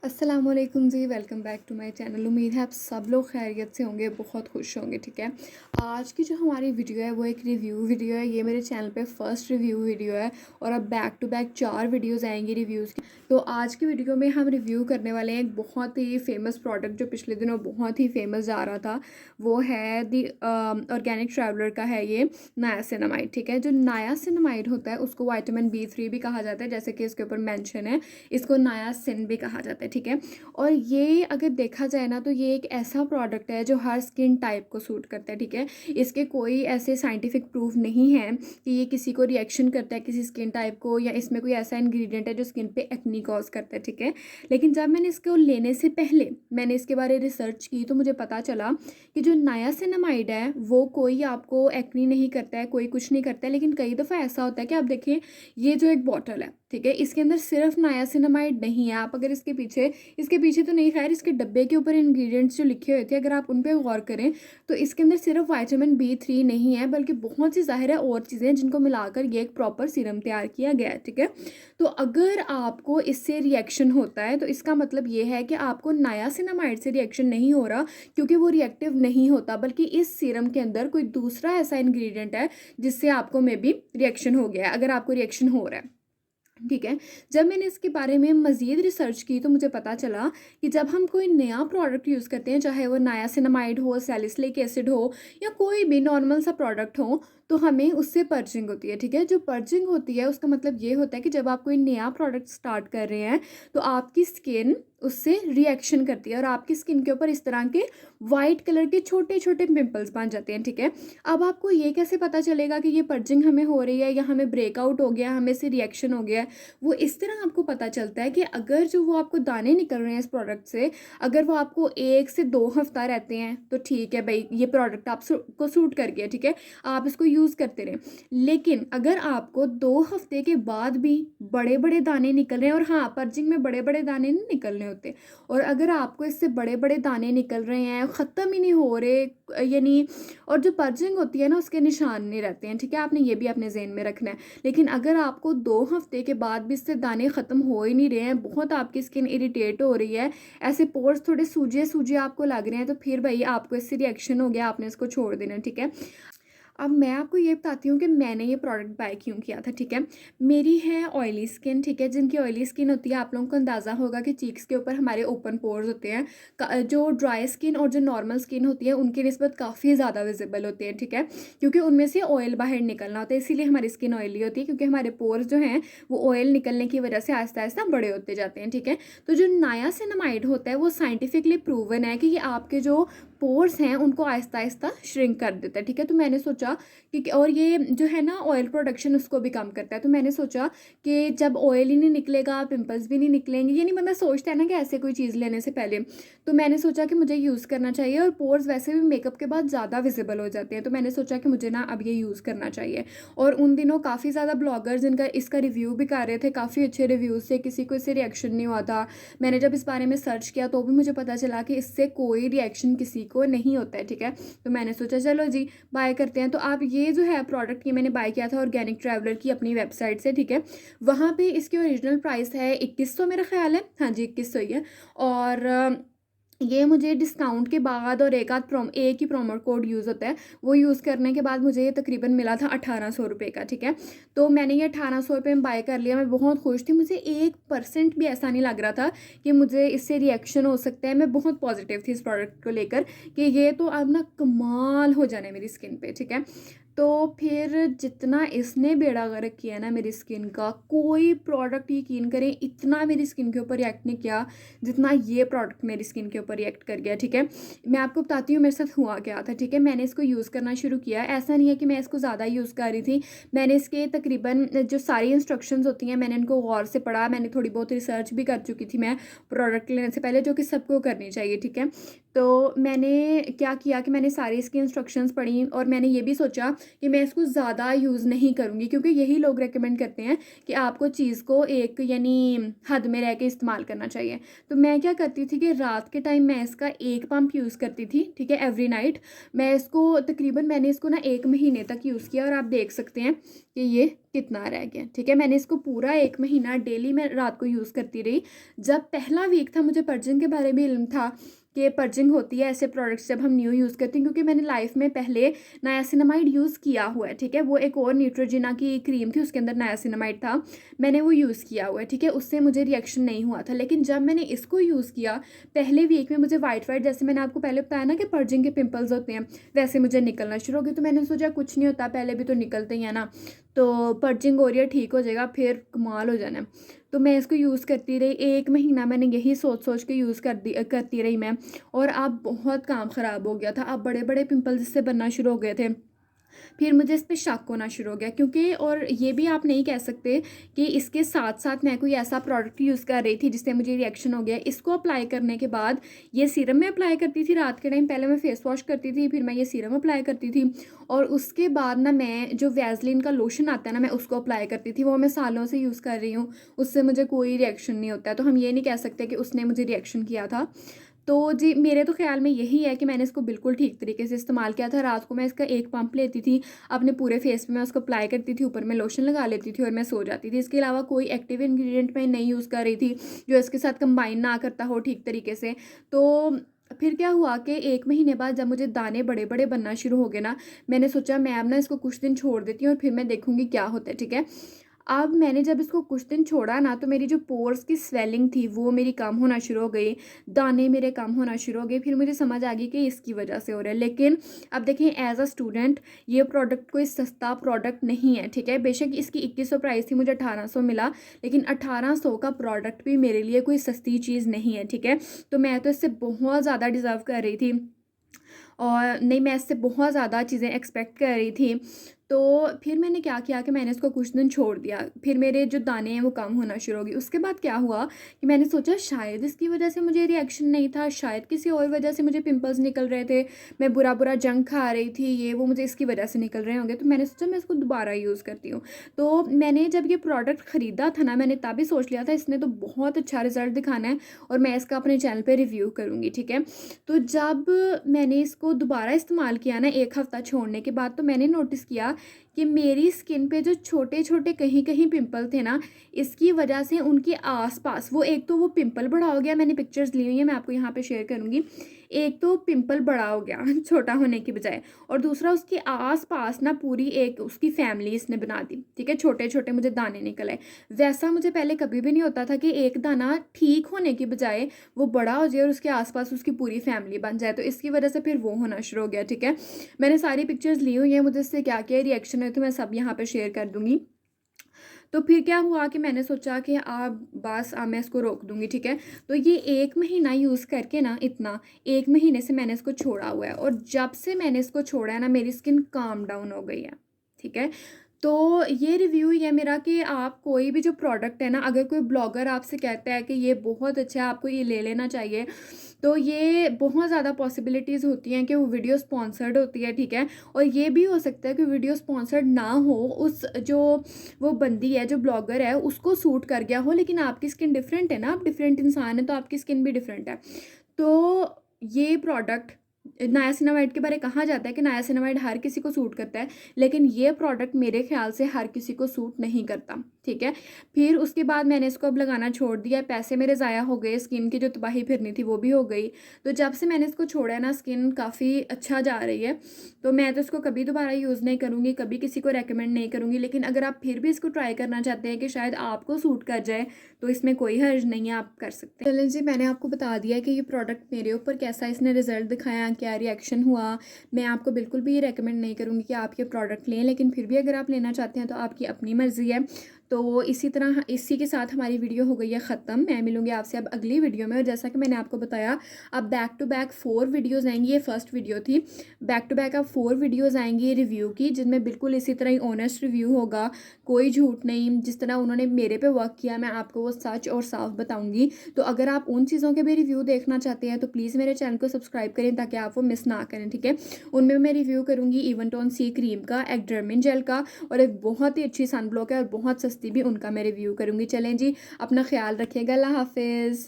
अस्सलामुअलैकुम जी, welcome back to my channel. उम्मीद है आप सब लोग खैरियत से होंगे, बहुत खुश होंगे। ठीक है, आज की जो हमारी वीडियो है वो एक रिव्यू वीडियो है। ये मेरे चैनल पे फर्स्ट रिव्यू वीडियो है और अब बैक टू बैक 4 वीडियोस आएंगी रिव्यूज़ की। तो आज की वीडियो में हम रिव्यू करने वाले हैं एक बहुत ही फेमस प्रोडक्ट जो पिछले दिनों बहुत ही फेमस जा रहा था। वो है दी ऑर्गेनिक ट्रैवलर का है ये नायासिनामाइड। ठीक है, जो नायासिनामाइड होता है उसको विटामिन B3 भी कहा जाता है, जैसे कि इसके ऊपर मेंशन है। इसको नायासिन भी कहा जाता है। ठीक है, और ये अगर देखा जाए ना तो ये एक ऐसा प्रोडक्ट है जो हर स्किन टाइप को सूट करता है। ठीक है, इसके कोई ऐसे साइंटिफिक प्रूफ नहीं है कि ये किसी को रिएक्शन करता है किसी स्किन टाइप को, या इसमें कोई ऐसा इंग्रेडिएंट है जो स्किन पे एक्नी कॉज करता है। ठीक है, लेकिन जब मैंने इसको लेने से पहले मैंने इसके बारे रिसर्च की तो मुझे पता चला कि जो नायासिनामाइड है वो कोई आपको एक्नी नहीं करता है, कोई कुछ नहीं करता है। लेकिन कई दफ़ा ऐसा होता है कि आप देखें, ये जो एक बॉटल है, ठीक है, इसके अंदर सिर्फ नायासिनामाइड नहीं है। आप अगर इसके पीछे तो नहीं, खैर इसके डब्बे के ऊपर इंग्रेडिएंट्स जो लिखे हुए थे अगर आप उन पर गौर करें तो इसके अंदर सिर्फ विटामिन B3 नहीं है, बल्कि बहुत सी ज़ाहिर है और चीज़ें जिनको मिलाकर ये एक प्रॉपर सीरम तैयार किया गया है। ठीक है, तो अगर आपको इससे रिएक्शन होता है तो इसका मतलब ये है कि आपको नायासिनामाइड से रिएक्शन नहीं हो रहा, क्योंकि वो रिएक्टिव नहीं होता, बल्कि इस सीरम के अंदर कोई दूसरा ऐसा इंग्रेडिएंट है जिससे आपको मे बी रिएक्शन हो गया है, अगर आपको रिएक्शन हो रहा है। ठीक है, जब मैंने इसके बारे में मज़ीद रिसर्च की तो मुझे पता चला कि जब हम कोई नया प्रोडक्ट यूज़ करते हैं, चाहे वो नायासिनामाइड हो, सैलिसिलिक एसिड हो, या कोई भी नॉर्मल सा प्रोडक्ट हो, तो हमें उससे पर्चिंग होती है। ठीक है, जो पर्चिंग होती है उसका मतलब ये होता है कि जब आप कोई नया प्रोडक्ट स्टार्ट कर रहे हैं तो आपकी स्किन उससे रिएक्शन करती है और आपकी स्किन के ऊपर इस तरह के वाइट कलर के छोटे छोटे पिंपल्स बन जाते हैं। ठीक है, अब आपको ये कैसे पता चलेगा कि ये पर्चिंग हमें हो रही है या हमें ब्रेकआउट हो गया, हमें से रिएक्शन हो गया है? वो इस तरह आपको पता चलता है कि अगर जो वो आपको दाने निकल रहे हैं इस प्रोडक्ट से, अगर वो आपको 1 से 2 हफ्ता रहते हैं तो ठीक है भाई, ये प्रोडक्ट आप को सूट कर गया। ठीक है, आप इसको यूज़ करते रहें। लेकिन अगर आपको 2 हफ्ते के बाद भी बड़े बड़े दाने निकल रहे हैं, और हाँ, पर्जिंग में बड़े बड़े दाने नहीं निकलने होते, और अगर आपको इससे बड़े बड़े दाने निकल रहे हैं, ख़त्म ही नहीं हो रहे, यानी, और जो पर्जिंग होती है ना उसके निशान नहीं रहते हैं। ठीक है, आपने ये भी अपने ज़हन में रखना है। लेकिन अगर आपको 2 हफ्ते के बाद भी इससे दाने ख़त्म हो ही नहीं रहे हैं, बहुत आपकी स्किन इरिटेट हो रही है, ऐसे पोर्स थोड़े सूजे सूजे आपको लग रहे हैं, तो फिर भाई आपको इससे रिएक्शन हो गया, आपने इसको छोड़ देना। ठीक है, अब मैं आपको ये बताती हूँ कि मैंने ये प्रोडक्ट बाय क्यों किया था। ठीक है, मेरी है ऑयली स्किन। ठीक है, जिनकी ऑयली स्किन होती है, आप लोगों को अंदाज़ा होगा कि चीक्स के ऊपर हमारे ओपन पोर्स होते हैं। जो ड्राई स्किन और जो नॉर्मल स्किन होती है उनकी निस्बत काफ़ी ज़्यादा विजिबल होती है। ठीक है, क्योंकि उनमें से ऑयल बाहर निकलना होता है, इसीलिए हमारी स्किन ऑयली होती है, क्योंकि हमारे पोर्स जो हैं वो ऑयल निकलने की वजह से आहिस्ता आहिस्ता बड़े होते जाते हैं। ठीक है, तो जो नायासिनामाइड होता है वो साइंटिफिकली प्रूवन है कि ये आपके जो पोर्स हैं उनको आहिस्ता आहिस्ता श्रिंक कर देता है। ठीक है, तो मैंने सोचा कि, और ये जो है ना ऑयल प्रोडक्शन उसको भी कम करता है, तो मैंने सोचा कि जब ऑयल ही नहीं निकलेगा, पिंपल्स भी नहीं निकलेंगे, यानी बंदा सोचता है ना कि ऐसे कोई चीज़ लेने से पहले, तो मैंने सोचा कि मुझे यूज़ करना चाहिए। और पोर्स वैसे भी मेकअप के बाद ज़्यादा विजिबल हो जाते हैं, तो मैंने सोचा कि मुझे ना अब ये यूज़ करना चाहिए। और उन दिनों काफ़ी ज़्यादा ब्लॉगर्स इनका इसका रिव्यू भी कर रहे थे, काफ़ी अच्छे रिव्यूज़ थे, किसी को इससे रिएक्शन नहीं हुआ था। मैंने जब इस बारे में सर्च किया तो भी मुझे पता चला कि इससे कोई रिएक्शन किसी को नहीं होता है। ठीक है, तो मैंने सोचा चलो जी बाय करते हैं। तो आप ये जो है प्रोडक्ट ये मैंने बाय किया था ऑर्गेनिक ट्रैवलर की अपनी वेबसाइट से। ठीक है, वहाँ पे इसकी ओरिजिनल प्राइस है 2100 मेरा ख्याल है, हाँ जी 2100 ही है। और ये मुझे डिस्काउंट के बाद और एक ही प्रोमो कोड यूज़ होता है, वो यूज़ करने के बाद मुझे ये तकरीबन मिला था 1800 रुपये का। ठीक है, तो मैंने ये 1800 रुपये में बाय कर लिया। मैं बहुत खुश थी, मुझे 1% भी ऐसा नहीं लग रहा था कि मुझे इससे रिएक्शन हो सकता है। मैं बहुत पॉजिटिव थी इस प्रोडक्ट को लेकर कि ये तो अब ना कमाल हो जाना है मेरी स्किन पे। ठीक है, तो फिर जितना इसने बेड़ा गर्क किया ना मेरी स्किन का, कोई प्रोडक्ट यकीन करें इतना मेरी स्किन के ऊपर रिएक्ट नहीं किया जितना ये प्रोडक्ट मेरी स्किन के ऊपर रिएक्ट कर गया। ठीक है, मैं आपको बताती हूँ मेरे साथ हुआ क्या था। ठीक है, मैंने इसको यूज़ करना शुरू किया, ऐसा नहीं है कि मैं इसको ज़्यादा यूज़ कर रही थी। मैंने इसके तकरीबन जो सारी इंस्ट्रक्शंस होती हैं मैंने इनको गौर से पढ़ा, मैंने थोड़ी बहुत रिसर्च भी कर चुकी थी मैं प्रोडक्ट लेने से पहले, जो कि सबको करनी चाहिए। ठीक है, तो मैंने क्या किया कि मैंने सारी इसकी इंस्ट्रक्शंस पढ़ी और मैंने ये भी सोचा कि मैं इसको ज़्यादा यूज़ नहीं करूँगी, क्योंकि यही लोग रेकमेंड करते हैं कि आपको चीज़ को एक यानी हद में रह के इस्तेमाल करना चाहिए। तो मैं क्या करती थी कि रात के टाइम मैं इसका एक पंप यूज़ करती थी, ठीक है, एवरी नाइट। मैं इसको तकरीबन मैंने इसको ना 1 महीने तक यूज़ किया और आप देख सकते हैं कि ये कितना रह गया, ठीक है। मैंने इसको पूरा 1 महीना डेली मैं रात को यूज़ करती रही। जब पहला वीक था, मुझे पर्जिंग के बारे में इल्म था कि पर्जिंग होती है ऐसे प्रोडक्ट्स जब हम न्यू यूज़ करते हैं, क्योंकि मैंने लाइफ में पहले नायासिनामाइड यूज़ किया हुआ है, ठीक है। वो एक और न्यूट्रोजिना की क्रीम थी, उसके अंदर नायासिनामाइड था, मैंने वो यूज़ किया हुआ है, ठीक है। उससे मुझे रिएक्शन नहीं हुआ था, लेकिन जब मैंने इसको यूज़ किया पहले वीक में मुझे वाइट वाइट, जैसे मैंने आपको पहले बताया ना कि पर्जिंग के पिंपल्स होते हैं, वैसे मुझे निकलना शुरू हो गए। तो मैंने सोचा कुछ नहीं होता, पहले भी तो निकलते ही है ना, तो पर्जिंग हो रही है, ठीक हो जाएगा, फिर कमाल हो जाना है। तो मैं इसको यूज़ करती रही 1 महीना, मैंने यही सोच सोच के यूज़ करती रही मैं, और अब बहुत काम ख़राब हो गया था। अब बड़े बड़े पिंपल्स इससे बनना शुरू हो गए थे। फिर मुझे इस पे शक होना शुरू हो गया, क्योंकि और ये भी आप नहीं कह सकते कि इसके साथ साथ मैं कोई ऐसा प्रोडक्ट यूज़ कर रही थी जिससे मुझे रिएक्शन हो गया। इसको अप्लाई करने के बाद ये सीरम मैं अप्लाई करती थी रात के टाइम, पहले मैं फेस वॉश करती थी, फिर मैं ये सीरम अप्लाई करती थी, और उसके बाद ना मैं जो वैसलीन का लोशन आता है ना, मैं उसको अप्लाई करती थी। वो मैं सालों से यूज़ कर रही हूँ, उससे मुझे कोई रिएक्शन नहीं होता है। तो हम ये नहीं कह सकते कि उसने मुझे रिएक्शन किया था। तो जी, मेरे तो ख़्याल में यही है कि मैंने इसको बिल्कुल ठीक तरीके से इस्तेमाल किया था। रात को मैं इसका एक पंप लेती थी, अपने पूरे फेस पे मैं उसको अप्लाई करती थी, ऊपर मैं लोशन लगा लेती थी और मैं सो जाती थी। इसके अलावा कोई एक्टिव इंग्रेडिएंट मैं नहीं यूज़ कर रही थी जो इसके साथ कंबाइन ना करता हो ठीक तरीके से। तो फिर क्या हुआ कि 1 महीने बाद जब मुझे दाने बड़े-बड़े बनना शुरू हो गए ना, मैंने सोचा मैं अब ना इसको कुछ दिन छोड़ देती हूँ और फिर मैं देखूँगी क्या होता है, ठीक है। अब मैंने जब इसको कुछ दिन छोड़ा ना, तो मेरी जो पोर्स की स्वेलिंग थी वो मेरी कम होना शुरू हो गई, दाने मेरे कम होना शुरू हो गए। फिर मुझे समझ आ गई कि इसकी वजह से हो रहा है। लेकिन अब देखें, एज़ अ स्टूडेंट ये प्रोडक्ट कोई सस्ता प्रोडक्ट नहीं है, ठीक है। बेशक इसकी 2100 प्राइस थी, मुझे 1800 मिला, लेकिन 1800 का प्रोडक्ट भी मेरे लिए कोई सस्ती चीज़ नहीं है, ठीक है। तो मैं तो इससे बहुत ज़्यादा डिज़र्व कर रही थी, और नहीं, मैं इससे बहुत ज़्यादा चीज़ें एक्सपेक्ट कर रही थी। तो फिर मैंने क्या किया कि मैंने इसको कुछ दिन छोड़ दिया, फिर मेरे जो दाने हैं वो कम होना शुरू हो गए। उसके बाद क्या हुआ कि मैंने सोचा शायद इसकी वजह से मुझे रिएक्शन नहीं था, शायद किसी और वजह से मुझे पिंपल्स निकल रहे थे, मैं बुरा बुरा जंक खा रही थी, ये वो मुझे इसकी वजह से निकल रहे होंगे। तो मैंने सोचा मैं इसको दोबारा यूज़ करती हूँ। तो मैंने जब ये प्रोडक्ट ख़रीदा था ना, मैंने तभी सोच लिया था इसने तो बहुत अच्छा रिज़ल्ट दिखाना है और मैं इसका अपने चैनल पर रिव्यू करूँगी, ठीक है। तो जब मैंने इसको दोबारा इस्तेमाल किया ना 1 हफ़्ता छोड़ने के बाद, तो मैंने नोटिस किया कि मेरी स्किन पे जो छोटे छोटे कहीं कहीं पिंपल थे ना, इसकी वजह से उनके आसपास वो, एक तो वो पिंपल बड़ा हो गया, मैंने पिक्चर्स ली हुई है, मैं आपको यहाँ पे शेयर करूँगी। एक तो पिंपल बड़ा हो गया छोटा होने की बजाय, और दूसरा उसके आसपास ना पूरी एक उसकी फैमिली इसने बना दी, ठीक है। छोटे छोटे मुझे दाने निकल आए। वैसा मुझे पहले कभी भी नहीं होता था कि एक दाना ठीक होने की बजाय वो बड़ा हो जाए और उसके आसपास उसकी पूरी फैमिली बन जाए। तो इसकी वजह से फिर वो होना शुरू हो गया, ठीक है। मैंने सारी पिक्चर्स ली हुई हैं, मुझे इससे क्या क्या रिएक्शन है तो मैं सब यहाँ पे शेयर कर दूँगी। तो फिर क्या हुआ कि मैंने सोचा कि अब बस अब मैं इसको रोक दूँगी, ठीक है। तो ये 1 महीना यूज़ करके ना, इतना 1 महीने से मैंने इसको छोड़ा हुआ है, और जब से मैंने इसको छोड़ा है ना, मेरी स्किन काम डाउन हो गई है, ठीक है। तो ये रिव्यू ही है मेरा कि आप कोई भी जो प्रोडक्ट है ना, अगर कोई ब्लॉगर आपसे कहता है कि ये बहुत अच्छा है, आपको ये ले लेना चाहिए, तो ये बहुत ज़्यादा पॉसिबिलिटीज़ होती हैं कि वो वीडियो स्पॉन्सर्ड होती है, ठीक है। और ये भी हो सकता है कि वीडियो स्पॉन्सर्ड ना हो, उस जो वो बंदी है जो ब्लॉगर है उसको सूट कर गया हो, लेकिन आपकी स्किन डिफरेंट है ना, आप डिफरेंट इंसान है, तो आपकी स्किन भी डिफरेंट है। तो ये प्रोडक्ट नायासिनामाइड के बारे कहा जाता है कि नायासिनामाइड हर किसी को सूट करता है, लेकिन ये प्रोडक्ट मेरे ख्याल से हर किसी को सूट नहीं करता, ठीक है। फिर उसके बाद मैंने इसको अब लगाना छोड़ दिया, पैसे मेरे ज़ाया हो गए, स्किन की जो तबाही फिरनी थी वो भी हो गई। तो जब से मैंने इसको छोड़ा है ना, स्किन काफ़ी अच्छा जा रही है। तो मैं तो इसको कभी दोबारा यूज़ नहीं करूँगी, कभी किसी को रेकमेंड नहीं करूँगी, लेकिन अगर आप फिर भी इसको ट्राई करना चाहते हैं कि शायद आपको सूट कर जाए, तो इसमें कोई हर्ज नहीं है, आप कर सकते हैं। चलें जी, मैंने आपको बता दिया कि ये प्रोडक्ट मेरे ऊपर कैसा इसने रिजल्ट दिखाया, क्या रिएक्शन हुआ। मैं आपको बिल्कुल भी ये रेकमेंड नहीं करूँगी कि आप ये प्रोडक्ट लें, लेकिन फिर भी अगर आप लेना चाहते हैं तो आपकी अपनी मर्ज़ी है। तो इसी के साथ हमारी वीडियो हो गई है ख़त्म। मैं मिलूँगी आपसे अब अगली वीडियो में, और जैसा कि मैंने आपको बताया अब बैक टू बैक 4 वीडियोज़ आएंगी। ये फर्स्ट वीडियो थी, बैक टू बैक अब 4 वीडियोज़ आएंगी रिव्यू की, जिनमें बिल्कुल इसी तरह ही ऑनेस्ट रिव्यू होगा, कोई झूठ नहीं। जिस तरह उन्होंने मेरे पे वर्क किया मैं आपको वो सच और साफ बताऊंगी। तो अगर आप उन चीज़ों के भी रिव्यू देखना चाहते हैं तो प्लीज़ मेरे चैनल को सब्सक्राइब करें ताकि आप वो मिस ना करें, ठीक है। उनमें मैं रिव्यू करूँगी इवन सी क्रीम का, एक डर्मिन जेल का, और एक बहुत ही अच्छी सन ब्लॉक है और बहुत सस्ती भी, उनका मैं रिव्यू करूँगी। चलें जी, अपना ख्याल रखिएगा। अल्लाह हाफिज़।